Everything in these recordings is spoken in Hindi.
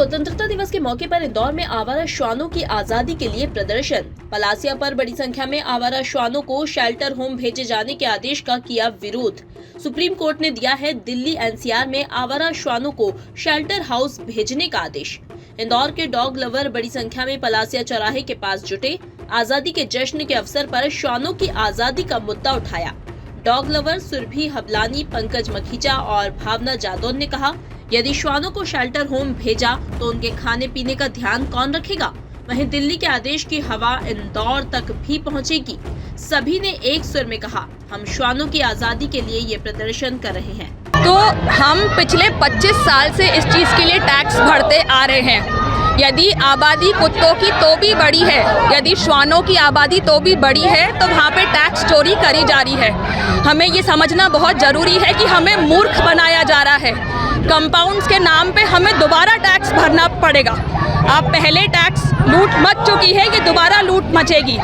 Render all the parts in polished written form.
स्वतंत्रता दिवस के मौके पर इंदौर में आवारा श्वानों की आजादी के लिए प्रदर्शन। पलासिया पर बड़ी संख्या में आवारा श्वानों को शेल्टर होम भेजे जाने के आदेश का किया विरोध। सुप्रीम कोर्ट ने दिया है दिल्ली एनसीआर में आवारा श्वानों को शेल्टर हाउस भेजने का आदेश। इंदौर के डॉग लवर बड़ी संख्या में पलासिया चौराहे के पास जुटे। आजादी के जश्न के अवसर पर श्वानों की आजादी का मुद्दा उठाया। डॉग लवर सुरभि हबलानी, पंकज मखीजा और भावना जादौन ने कहा, यदि श्वानों को शेल्टर होम भेजा तो उनके खाने पीने का ध्यान कौन रखेगा। वहीं दिल्ली के आदेश की हवा इंदौर तक भी पहुंचेगी। सभी ने एक सुर में कहा, हम श्वानों की आजादी के लिए ये प्रदर्शन कर रहे हैं। तो हम पिछले 25 साल से इस चीज के लिए टैक्स भरते आ रहे हैं। यदि आबादी कुत्तों की तो भी बड़ी है, यदि श्वानों की आबादी तो भी बड़ी है, तो वहाँ पे टैक्स चोरी करी जा रही है। हमें ये समझना बहुत ज़रूरी है कि हमें मूर्ख बनाया जा रहा है। कंपाउंड्स के नाम पे हमें दोबारा टैक्स भरना पड़ेगा। अब पहले टैक्स लूट मच चुकी है, ये दोबारा लूट मचेगी।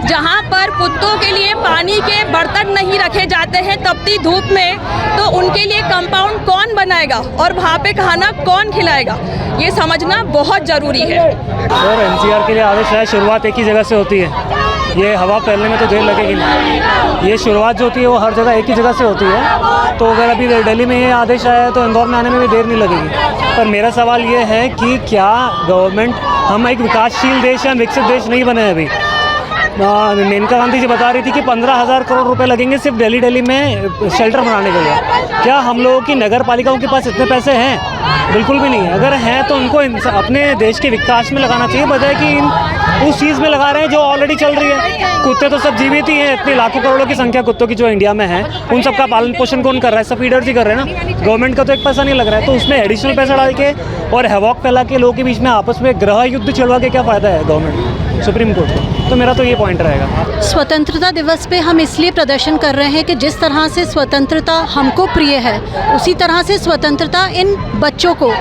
जहाँ पर कुत्तों के लिए पानी के बर्तन नहीं रखे जाते हैं तपती धूप में, तो उनके लिए कंपाउंड कौन बनाएगा और वहाँ पे खाना कौन खिलाएगा, ये समझना बहुत ज़रूरी है। सर, एनसीआर के लिए आदेश है, शुरुआत एक ही जगह से होती है। ये हवा फैलने में तो देर लगेगी नहीं। ये शुरुआत जो होती है वो हर जगह एक ही जगह से होती है। तो अगर अभी दिल्ली में ये आदेश आया है तो इंदौर में आने में भी देर नहीं लगेगी। पर मेरा सवाल ये है कि क्या गवर्नमेंट, हम एक विकासशील देश या विकसित देश नहीं बने अभी। मेनका गांधी जी बता रही थी कि 15,000 करोड़ रुपए लगेंगे सिर्फ दिल्ली में शेल्टर बनाने के लिए। क्या हम लोगों की नगर पालिकाओं के पास इतने पैसे हैं? बिल्कुल भी नहीं है। अगर हैं तो उनको अपने देश के विकास में लगाना चाहिए, बजाय कि उस चीज़ में लगा रहे हैं जो ऑलरेडी चल रही है। कुत्ते तो सब जीवित ही हैं, इतनी लाखों करोड़ों की संख्या कुत्तों की जो इंडिया में है, उन सबका पालन पोषण कौन कर रहा है? सब फीडर्स ही कर रहे हैं ना। गवर्नमेंट का तो एक पैसा नहीं लग रहा है, तो उसमें एडिशनल पैसा डाल के और हैवॉक फैला के लोगों के बीच में आपस में गृह युद्ध छिड़वा के क्या फ़ायदा है गवर्नमेंट, सुप्रीम कोर्ट को? तो मेरा तो ये पॉइंट रहेगा। स्वतंत्रता दिवस पे हम इसलिए प्रदर्शन कर रहे हैं कि जिस तरह से स्वतंत्रता हमको प्रिय है, उसी तरह से स्वतंत्रता इन बच्चों को,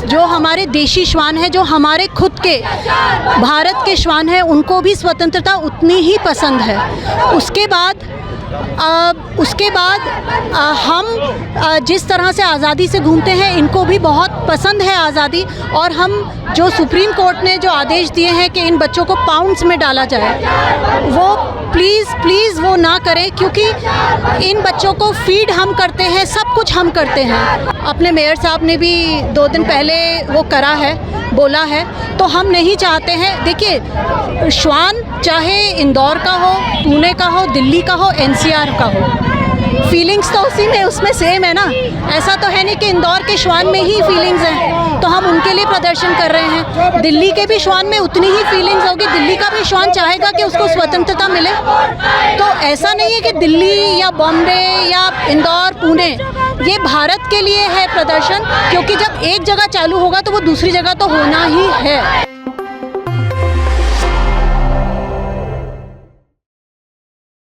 जो हमारे देशी श्वान है, जो हमारे खुद के भारत के श्वान है, उनको भी स्वतंत्रता उतनी ही पसंद है। उसके बाद हम जिस तरह से आज़ादी से घूमते हैं, इनको भी बहुत पसंद है आज़ादी। और हम जो सुप्रीम कोर्ट ने जो आदेश दिए हैं कि इन बच्चों को पाउंड्स में डाला जाए, वो प्लीज़ वो ना करें, क्योंकि इन बच्चों को फीड हम करते हैं, सब कुछ हम करते हैं। अपने मेयर साहब ने भी 2 दिन पहले वो करा है, बोला है, तो हम नहीं चाहते हैं। देखिए, श्वान चाहे इंदौर का हो, पुणे का हो, दिल्ली का हो, एनसीआर का हो, फीलिंग्स तो उसी में उसमें सेम है ना। ऐसा तो है नहीं कि इंदौर के श्वान में ही फीलिंग्स हैं, तो हम उनके लिए प्रदर्शन कर रहे हैं। दिल्ली के भी श्वान में उतनी ही फीलिंग्स होगी। दिल्ली का भी श्वान चाहेगा कि उसको स्वतंत्रता मिले। तो ऐसा नहीं है कि दिल्ली या बॉम्बे या इंदौर, पुणे, ये भारत के लिए है प्रदर्शन, क्योंकि जब एक जगह चालू होगा तो वो दूसरी जगह तो होना ही है।